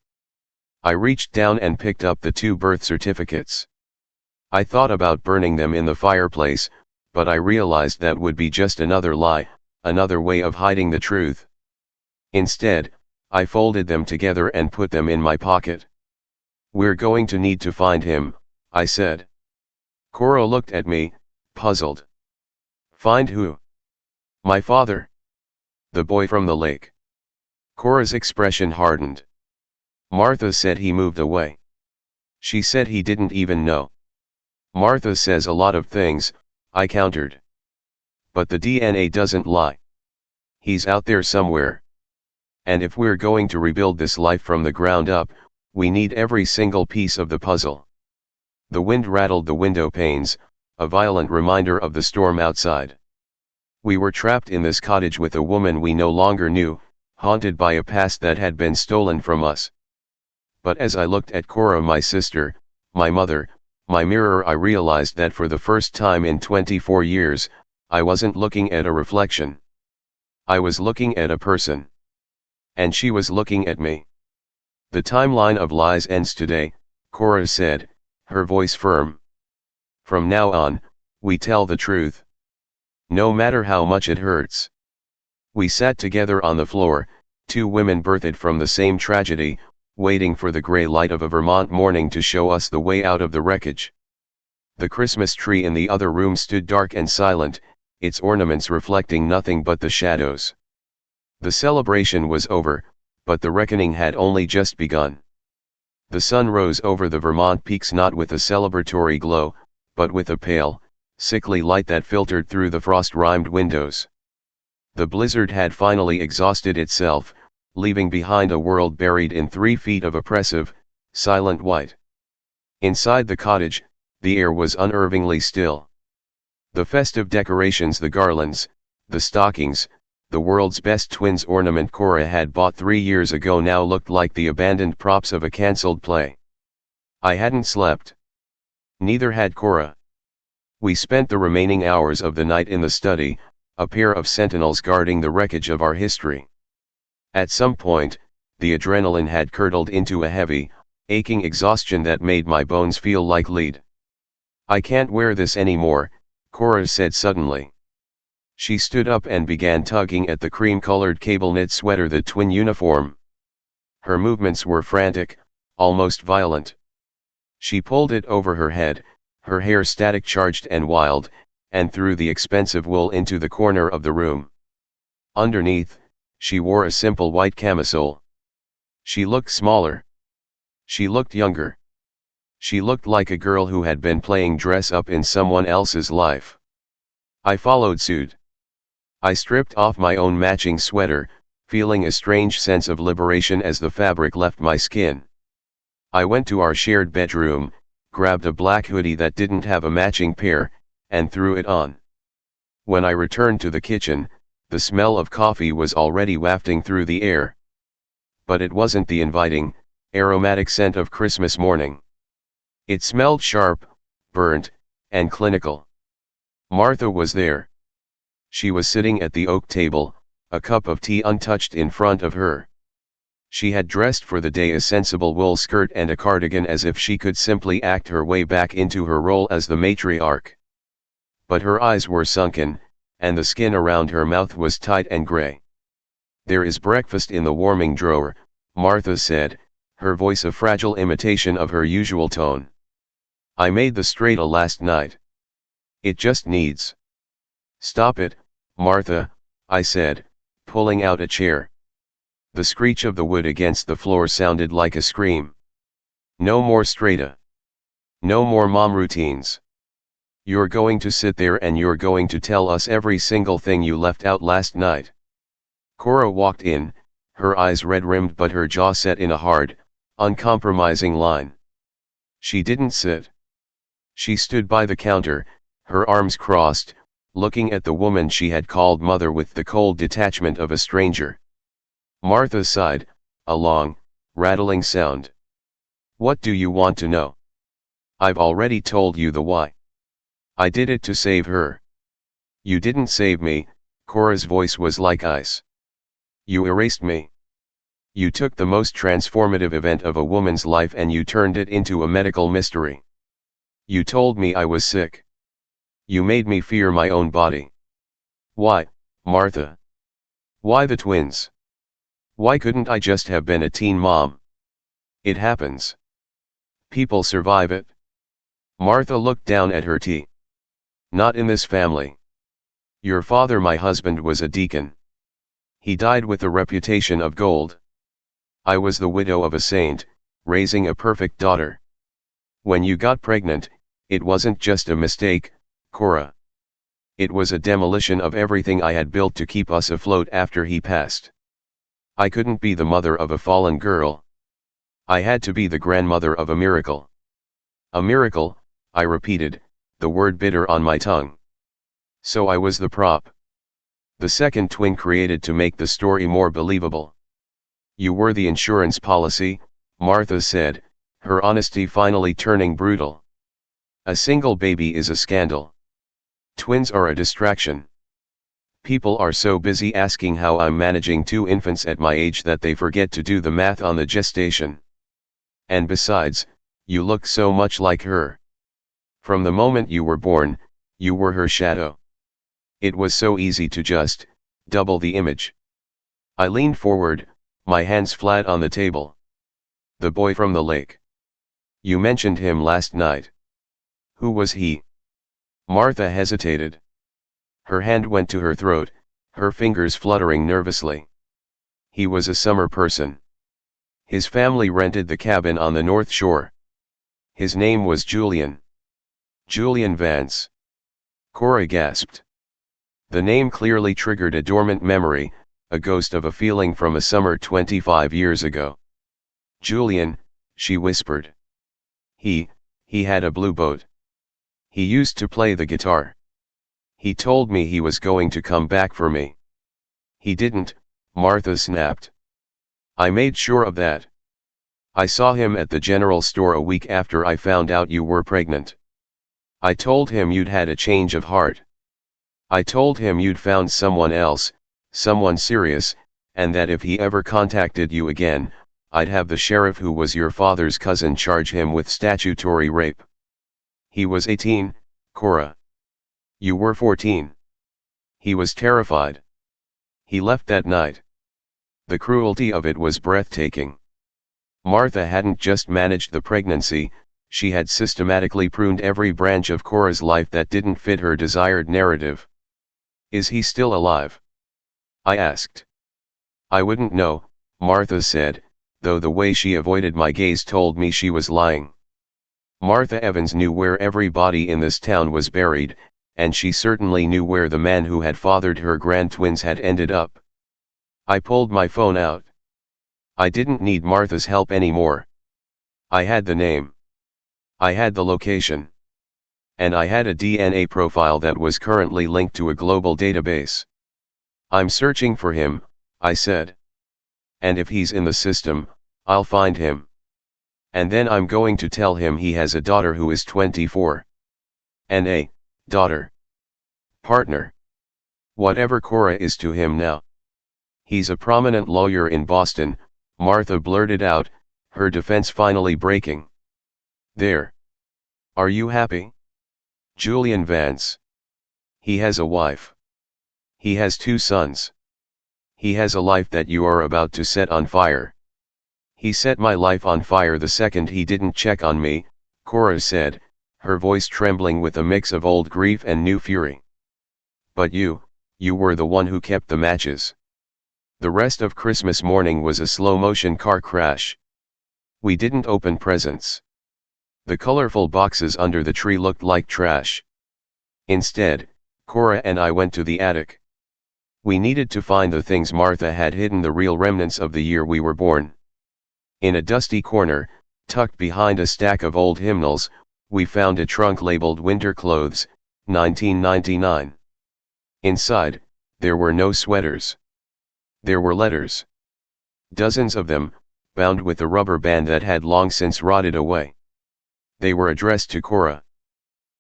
I reached down and picked up the 2 birth certificates. I thought about burning them in the fireplace, but I realized that would be just another lie, another way of hiding the truth. Instead, I folded them together and put them in my pocket. We're going to need to find him, I said. Cora looked at me, puzzled. Find who? My father. The boy from the lake. Cora's expression hardened. Martha said he moved away. She said he didn't even know. Martha says a lot of things, I countered. But the DNA doesn't lie. He's out there somewhere. And if we're going to rebuild this life from the ground up, we need every single piece of the puzzle. The wind rattled the window panes, a violent reminder of the storm outside. We were trapped in this cottage with a woman we no longer knew, haunted by a past that had been stolen from us. But as I looked at Cora, my sister, my mother, my mirror, I realized that for the first time in 24 years, I wasn't looking at a reflection. I was looking at a person. And she was looking at me. "The timeline of lies ends today," Cora said, her voice firm. "From now on, we tell the truth. No matter how much it hurts." We sat together on the floor, two women birthed from the same tragedy, waiting for the gray light of a Vermont morning to show us the way out of the wreckage. The Christmas tree in the other room stood dark and silent, its ornaments reflecting nothing but the shadows. The celebration was over, but the reckoning had only just begun. The sun rose over the Vermont peaks not with a celebratory glow, but with a pale, sickly light that filtered through the frost-rimed windows. The blizzard had finally exhausted itself, leaving behind a world buried in 3 feet of oppressive, silent white. Inside the cottage, the air was unnervingly still. The festive decorations, the garlands, the stockings, the world's best twins ornament Cora had bought 3 years ago now looked like the abandoned props of a cancelled play. I hadn't slept. Neither had Cora. We spent the remaining hours of the night in the study, a pair of sentinels guarding the wreckage of our history. At some point, the adrenaline had curdled into a heavy, aching exhaustion that made my bones feel like lead. "I can't wear this anymore," Cora said suddenly. She stood up and began tugging at the cream-colored cable knit sweater, the twin uniform. Her movements were frantic, almost violent. She pulled it over her head, her hair static charged and wild, and threw the expensive wool into the corner of the room. Underneath, she wore a simple white camisole. She looked smaller. She looked younger. She looked like a girl who had been playing dress up in someone else's life. I followed suit. I stripped off my own matching sweater, feeling a strange sense of liberation as the fabric left my skin. I went to our shared bedroom, grabbed a black hoodie that didn't have a matching pair, and threw it on. When I returned to the kitchen, the smell of coffee was already wafting through the air. But it wasn't the inviting, aromatic scent of Christmas morning. It smelled sharp, burnt, and clinical. Martha was there. She was sitting at the oak table, a cup of tea untouched in front of her. She had dressed for the day, a sensible wool skirt and a cardigan, as if she could simply act her way back into her role as the matriarch. But her eyes were sunken, and the skin around her mouth was tight and gray. "There is breakfast in the warming drawer," Martha said, her voice a fragile imitation of her usual tone. "I made the strata last night. It just needs—" "Stop it, Martha," I said, pulling out a chair. The screech of the wood against the floor sounded like a scream. "No more strata. No more mom routines. You're going to sit there and you're going to tell us every single thing you left out last night." Cora walked in, her eyes red-rimmed but her jaw set in a hard, uncompromising line. She didn't sit. She stood by the counter, her arms crossed, looking at the woman she had called mother with the cold detachment of a stranger. Martha sighed, a long, rattling sound. "What do you want to know? I've already told you the why. I did it to save her." "You didn't save me," Cora's voice was like ice. "You erased me. You took the most transformative event of a woman's life and you turned it into a medical mystery. You told me I was sick. You made me fear my own body. Why, Martha? Why the twins? Why couldn't I just have been a teen mom? It happens. People survive it." Martha looked down at her tea. "Not in this family. Your father, my husband, was a deacon. He died with a reputation of gold. I was the widow of a saint, raising a perfect daughter. When you got pregnant, it wasn't just a mistake, Cora. It was a demolition of everything I had built to keep us afloat after he passed. I couldn't be the mother of a fallen girl. I had to be the grandmother of a miracle." "A miracle," I repeated, the word bitter on my tongue. "So I was the prop. The second twin created to make the story more believable. You were the insurance policy, Martha said, her honesty finally turning brutal. A single baby is a scandal. Twins are a distraction. People are so busy asking how I'm managing 2 infants at my age that they forget to do the math on the gestation. And besides, you look so much like her. From the moment you were born, you were her shadow. It was so easy to just double the image. I leaned forward, my hands flat on the table. The boy from the lake. You mentioned him last night. Who was he? Martha hesitated. Her hand went to her throat, her fingers fluttering nervously. He was a summer person. His family rented the cabin on the North Shore. His name was Julian. Julian Vance. Cora gasped. The name clearly triggered a dormant memory, a ghost of a feeling from a summer 25 years ago. Julian, she whispered. He had a blue boat. He used to play the guitar. He told me he was going to come back for me. He didn't, Martha snapped. I made sure of that. I saw him at the general store a week after I found out you were pregnant. I told him you'd had a change of heart. I told him you'd found someone else, someone serious, and that if he ever contacted you again, I'd have the sheriff who was your father's cousin charge him with statutory rape. He was 18, Cora. You were 14. He was terrified. He left that night. The cruelty of it was breathtaking. Martha hadn't just managed the pregnancy, she had systematically pruned every branch of Cora's life that didn't fit her desired narrative. Is he still alive? I asked. I wouldn't know, Martha said, though the way she avoided my gaze told me she was lying. Martha Evans knew where every body in this town was buried, and she certainly knew where the man who had fathered her grand-twins had ended up. I pulled my phone out. I didn't need Martha's help anymore. I had the name. I had the location. And I had a DNA profile that was currently linked to a global database. I'm searching for him, I said. And if he's in the system, I'll find him. And then I'm going to tell him he has a daughter who is 24. And a daughter. Partner. Whatever Cora is to him now. He's a prominent lawyer in Boston, Martha blurted out, her defense finally breaking. There. Are you happy? Julian Vance. He has a wife. He has 2 sons. He has a life that you are about to set on fire. He set my life on fire the second he didn't check on me, Cora said, her voice trembling with a mix of old grief and new fury. But you were the one who kept the matches. The rest of Christmas morning was a slow-motion car crash. We didn't open presents. The colorful boxes under the tree looked like trash. Instead, Cora and I went to the attic. We needed to find the things Martha had hidden, the real remnants of the year we were born. In a dusty corner, tucked behind a stack of old hymnals, we found a trunk labeled Winter Clothes, 1999. Inside, there were no sweaters. There were letters. Dozens of them, bound with a rubber band that had long since rotted away. They were addressed to Cora.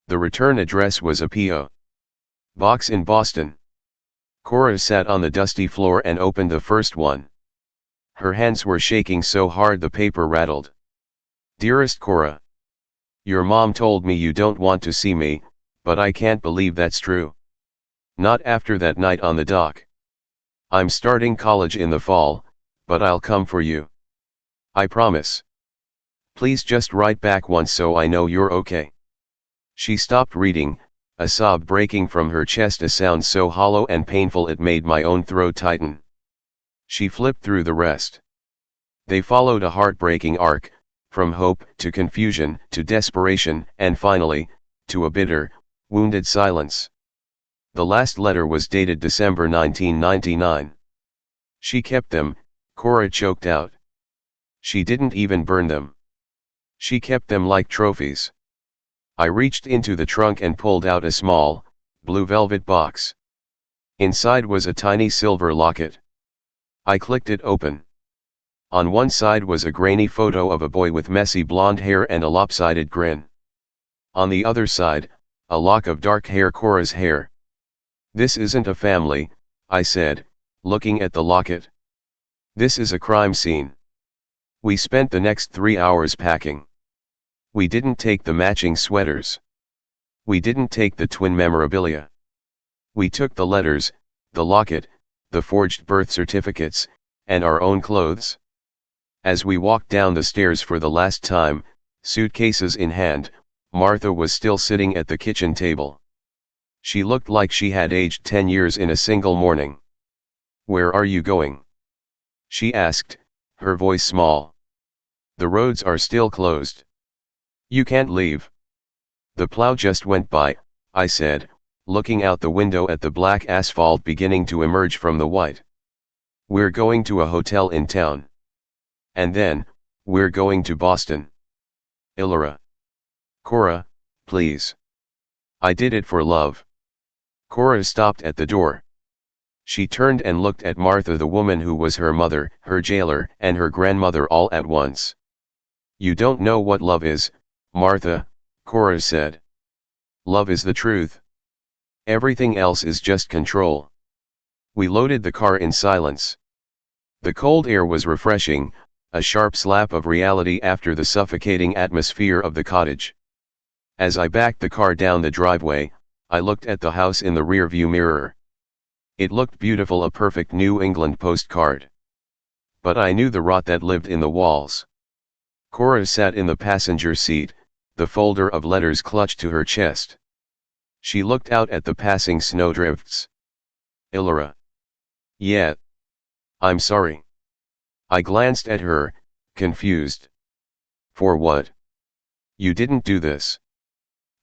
The return address was a P.O. box in Boston. Cora sat on the dusty floor and opened the first one. Her hands were shaking so hard the paper rattled. Dearest Cora. Your mom told me you don't want to see me, but I can't believe that's true. Not after that night on the dock. I'm starting college in the fall, but I'll come for you. I promise. Please just write back once so I know you're okay. She stopped reading, a sob breaking from her chest, a sound so hollow and painful it made my own throat tighten. She flipped through the rest. They followed a heartbreaking arc, from hope to confusion to desperation and finally, to a bitter, wounded silence. The last letter was dated December 1999. She kept them, Cora choked out. She didn't even burn them. She kept them like trophies. I reached into the trunk and pulled out a small, blue velvet box. Inside was a tiny silver locket. I clicked it open. On one side was a grainy photo of a boy with messy blonde hair and a lopsided grin. On the other side, a lock of dark hair, Cora's hair. "This isn't a family," I said, looking at the locket. "This is a crime scene." We spent the next 3 hours packing. We didn't take the matching sweaters. We didn't take the twin memorabilia. We took the letters, the locket, the forged birth certificates, and our own clothes. As we walked down the stairs for the last time, suitcases in hand, Martha was still sitting at the kitchen table. She looked like she had aged 10 years in a single morning. "Where are you going?" she asked, her voice small. "The roads are still closed. You can't leave." "The plow just went by," I said, looking out the window at the black asphalt beginning to emerge from the white. "We're going to a hotel in town. And then, we're going to Boston." "Ilora." "Cora, please." "I did it for love." Cora stopped at the door. She turned and looked at Martha, the woman who was her mother, her jailer, and her grandmother all at once. "You don't know what love is, Martha," Cora said. "Love is the truth. Everything else is just control." We loaded the car in silence. The cold air was refreshing, a sharp slap of reality after the suffocating atmosphere of the cottage. As I backed the car down the driveway, I looked at the house in the rearview mirror. It looked beautiful, a perfect New England postcard. But I knew the rot that lived in the walls. Cora sat in the passenger seat, the folder of letters clutched to her chest. She looked out at the passing snowdrifts. "Ilora." "Yeah. I'm sorry." I glanced at her, confused. "For what? You didn't do this."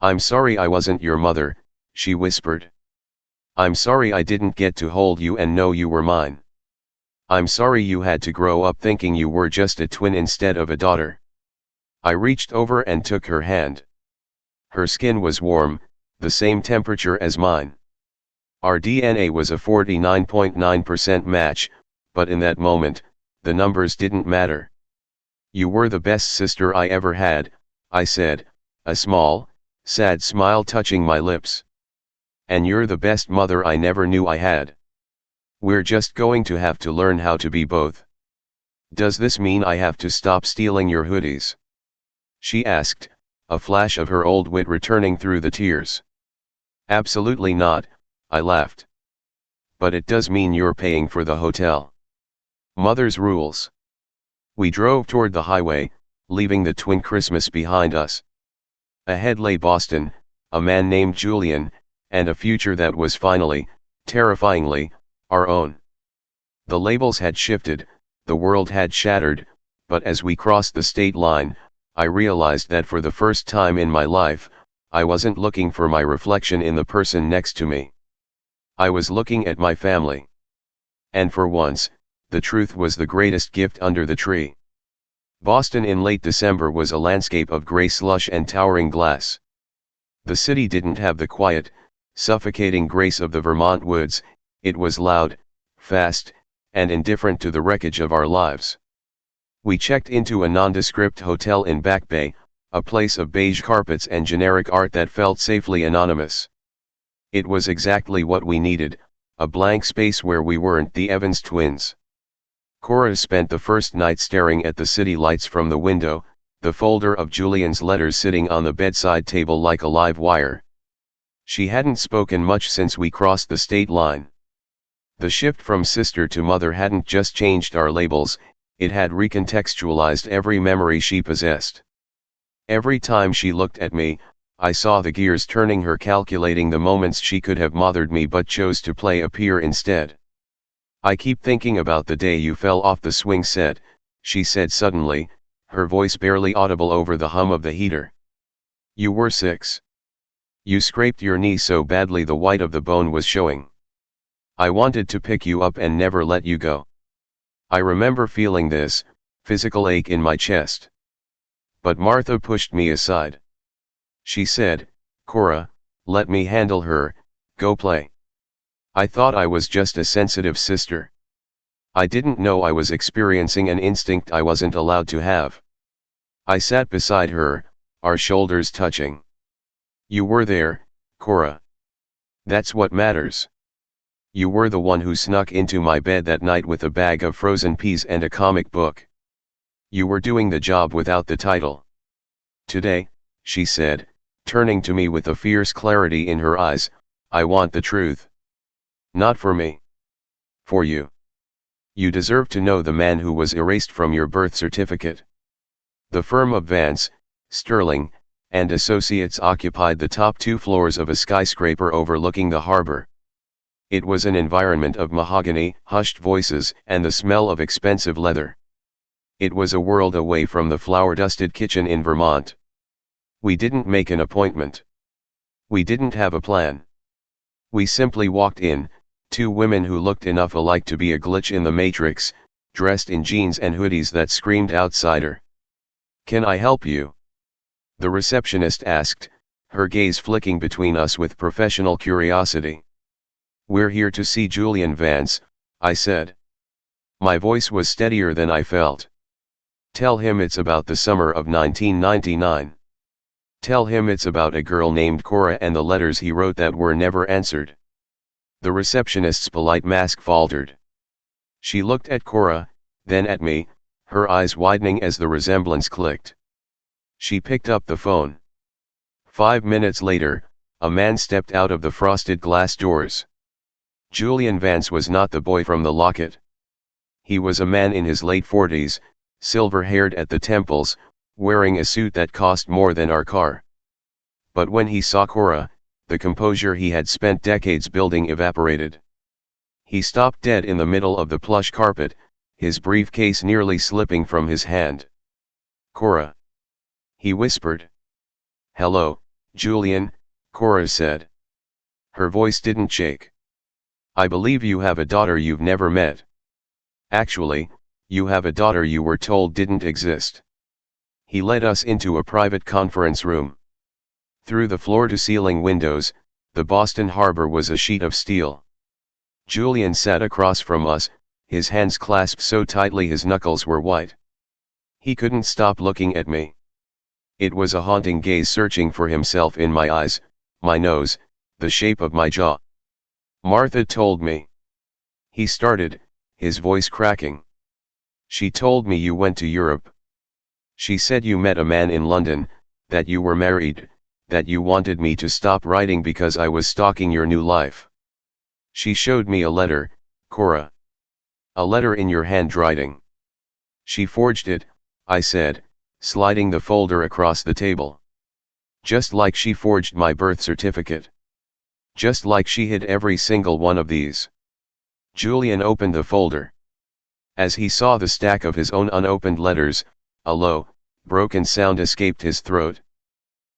"I'm sorry I wasn't your mother," she whispered. "I'm sorry I didn't get to hold you and know you were mine. I'm sorry you had to grow up thinking you were just a twin instead of a daughter." I reached over and took her hand. Her skin was warm, the same temperature as mine. Our DNA was a 49.9% match, but in that moment, the numbers didn't matter. "You were the best sister I ever had," I said, a small, sad smile touching my lips. "And you're the best mother I never knew I had. We're just going to have to learn how to be both." "Does this mean I have to stop stealing your hoodies?" she asked, a flash of her old wit returning through the tears. "Absolutely not," I laughed. "But it does mean you're paying for the hotel. Mother's rules." We drove toward the highway, leaving the twin Christmas behind us. Ahead lay Boston, a man named Julian, and a future that was finally, terrifyingly, our own. The labels had shifted, the world had shattered, but as we crossed the state line, I realized that for the first time in my life, I wasn't looking for my reflection in the person next to me. I was looking at my family. And for once, the truth was the greatest gift under the tree. Boston in late December was a landscape of gray slush and towering glass. The city didn't have the quiet, suffocating grace of the Vermont woods. It was loud, fast, and indifferent to the wreckage of our lives. We checked into a nondescript hotel in Back Bay, a place of beige carpets and generic art that felt safely anonymous. It was exactly what we needed, a blank space where we weren't the Evans twins. Cora spent the first night staring at the city lights from the window, the folder of Julian's letters sitting on the bedside table like a live wire. She hadn't spoken much since we crossed the state line. The shift from sister to mother hadn't just changed our labels, it had recontextualized every memory she possessed. Every time she looked at me, I saw the gears turning, her calculating the moments she could have mothered me but chose to play a peer instead. "I keep thinking about the day you fell off the swing set," she said suddenly, her voice barely audible over the hum of the heater. "You were 6. You scraped your knee so badly the white of the bone was showing. I wanted to pick you up and never let you go. I remember feeling this physical ache in my chest. But Martha pushed me aside. She said, 'Cora, let me handle her, go play.' I thought I was just a sensitive sister. I didn't know I was experiencing an instinct I wasn't allowed to have. I sat beside her, our shoulders touching. You were there, Cora. That's what matters. You were the one who snuck into my bed that night with a bag of frozen peas and a comic book. You were doing the job without the title. Today, she said, turning to me with a fierce clarity in her eyes, I want the truth. Not for me. For you. You deserve to know the man who was erased from your birth certificate. The firm of Vance, Sterling, and Associates occupied the top 2 floors of a skyscraper overlooking the harbor. It was an environment of mahogany, hushed voices, and the smell of expensive leather. It was a world away from the flour-dusted kitchen in Vermont. We didn't make an appointment. We didn't have a plan. We simply walked in, 2 women who looked enough alike to be a glitch in the matrix, dressed in jeans and hoodies that screamed outsider. Can I help you? The receptionist asked, her gaze flicking between us with professional curiosity. We're here to see Julian Vance, I said. My voice was steadier than I felt. Tell him it's about the summer of 1999. Tell him it's about a girl named Cora and the letters he wrote that were never answered. The receptionist's polite mask faltered. She looked at Cora, then at me, her eyes widening as the resemblance clicked. She picked up the phone. 5 minutes later, a man stepped out of the frosted glass doors. Julian Vance was not the boy from the locket. He was a man in his late 40s, silver-haired at the temples, wearing a suit that cost more than our car. But when he saw Cora, the composure he had spent decades building evaporated. He stopped dead in the middle of the plush carpet, his briefcase nearly slipping from his hand. Cora. He whispered. Hello, Julian, Cora said. Her voice didn't shake. I believe you have a daughter you've never met. Actually, you have a daughter you were told didn't exist. He led us into a private conference room. Through the floor-to-ceiling windows, the Boston Harbor was a sheet of steel. Julian sat across from us, his hands clasped so tightly his knuckles were white. He couldn't stop looking at me. It was a haunting gaze searching for himself in my eyes, my nose, the shape of my jaw. Martha told me. He started, his voice cracking. She told me you went to Europe. She said you met a man in London, that you were married, that you wanted me to stop writing because I was stalking your new life. She showed me a letter, Cora. A letter in your handwriting. She forged it, I said, sliding the folder across the table. Just like she forged my birth certificate. Just like she hid every single one of these. Julian opened the folder. As he saw the stack of his own unopened letters, a low, broken sound escaped his throat.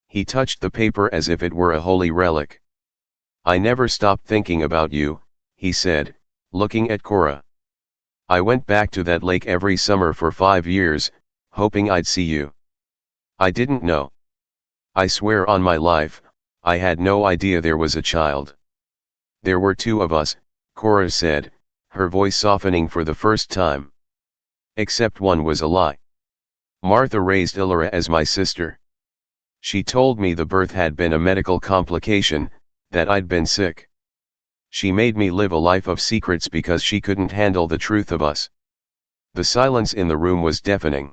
He touched the paper as if it were a holy relic. I never stopped thinking about you, he said, looking at Cora. I went back to that lake every summer for 5 years, hoping I'd see you. I didn't know. I swear on my life, I had no idea there was a child. There were 2 of us, Cora said, her voice softening for the first time. Except one was a lie. Martha raised Ilora as my sister. She told me the birth had been a medical complication, that I'd been sick. She made me live a life of secrets because she couldn't handle the truth of us. The silence in the room was deafening.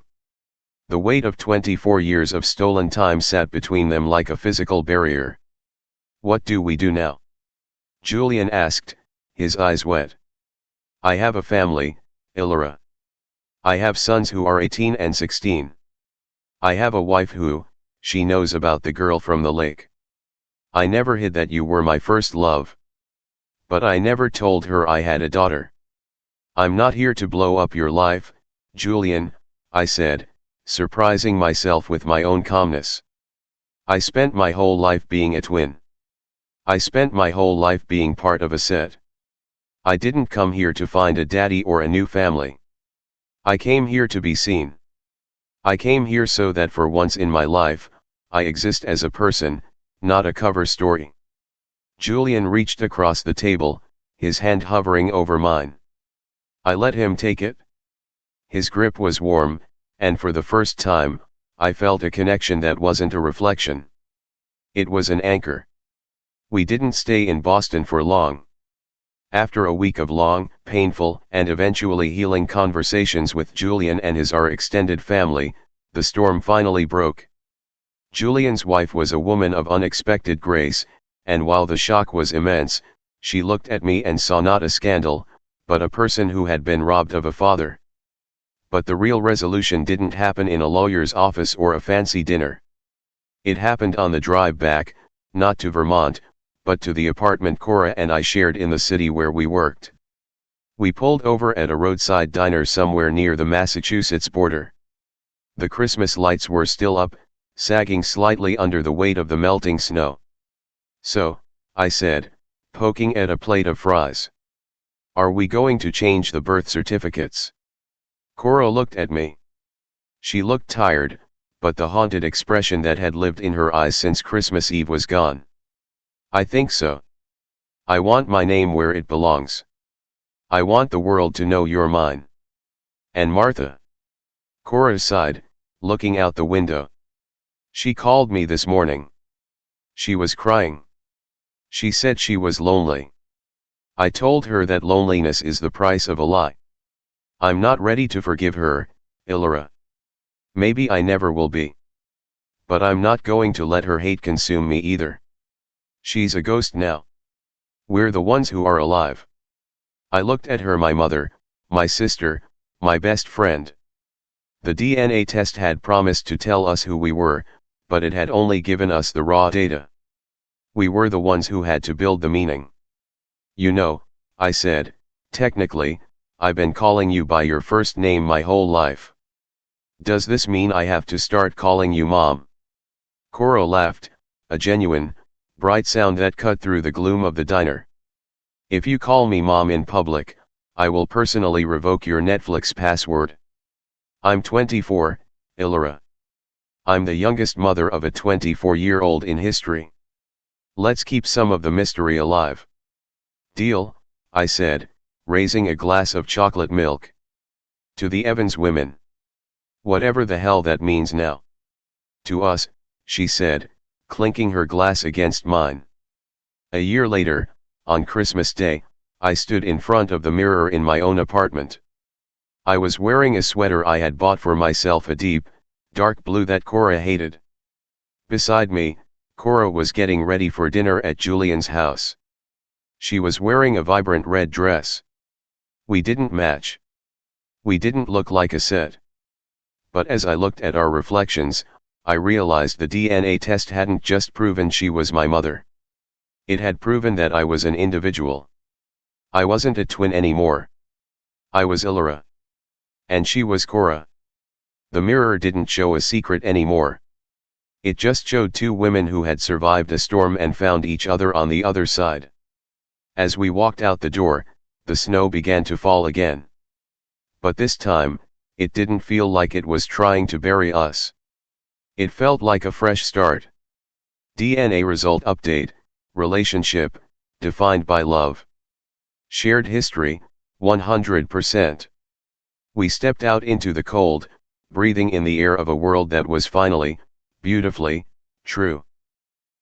The weight of 24 years of stolen time sat between them like a physical barrier. What do we do now? Julian asked, his eyes wet. I have a family, Ilora. I have sons who are 18 and 16. I have a wife who, she knows about the girl from the lake. I never hid that you were my first love. But I never told her I had a daughter. I'm not here to blow up your life, Julian, I said, surprising myself with my own calmness. I spent my whole life being a twin. I spent my whole life being part of a set. I didn't come here to find a daddy or a new family. I came here to be seen. I came here so that for once in my life, I exist as a person, not a cover story. Julian reached across the table, his hand hovering over mine. I let him take it. His grip was warm, and for the first time, I felt a connection that wasn't a reflection. It was an anchor. We didn't stay in Boston for long. After a week of long, painful, and eventually healing conversations with Julian and our extended family, the storm finally broke. Julian's wife was a woman of unexpected grace, and while the shock was immense, she looked at me and saw not a scandal, but a person who had been robbed of a father. But the real resolution didn't happen in a lawyer's office or a fancy dinner. It happened on the drive back, not to Vermont, but to the apartment Cora and I shared in the city where we worked. We pulled over at a roadside diner somewhere near the Massachusetts border. The Christmas lights were still up, sagging slightly under the weight of the melting snow. "So," I said, poking at a plate of fries, "are we going to change the birth certificates?" Cora looked at me. She looked tired, but the haunted expression that had lived in her eyes since Christmas Eve was gone. "I think so. I want my name where it belongs. I want the world to know you're mine." "And Martha?" Cora sighed, looking out the window. "She called me this morning. She was crying. She said she was lonely. I told her that loneliness is the price of a lie. I'm not ready to forgive her, Ilora. Maybe I never will be. But I'm not going to let her hate consume me either. She's a ghost now. We're the ones who are alive." I looked at her, my mother, my sister, my best friend. The DNA test had promised to tell us who we were, but it had only given us the raw data. We were the ones who had to build the meaning. "You know," I said, "technically, I've been calling you by your first name my whole life. Does this mean I have to start calling you Mom?" Cora laughed, a genuine, bright sound that cut through the gloom of the diner. "If you call me Mom in public, I will personally revoke your Netflix password. I'm 24, Ilora. I'm the youngest mother of a 24-year-old in history. Let's keep some of the mystery alive." "Deal," I said, raising a glass of chocolate milk. "To the Evans women. Whatever the hell that means now." "To us," she said, clinking her glass against mine. A year later, on Christmas Day, I stood in front of the mirror in my own apartment. I was wearing a sweater I had bought for myself, a deep, dark blue that Cora hated. Beside me, Cora was getting ready for dinner at Julian's house. She was wearing a vibrant red dress. We didn't match. We didn't look like a set. But as I looked at our reflections, I realized the DNA test hadn't just proven she was my mother. It had proven that I was an individual. I wasn't a twin anymore. I was Ilora. And she was Cora. The mirror didn't show a secret anymore. It just showed two women who had survived a storm and found each other on the other side. As we walked out the door, the snow began to fall again. But this time, it didn't feel like it was trying to bury us. It felt like a fresh start. DNA result update, relationship, defined by love. Shared history, 100%. We stepped out into the cold, breathing in the air of a world that was finally, beautifully, true.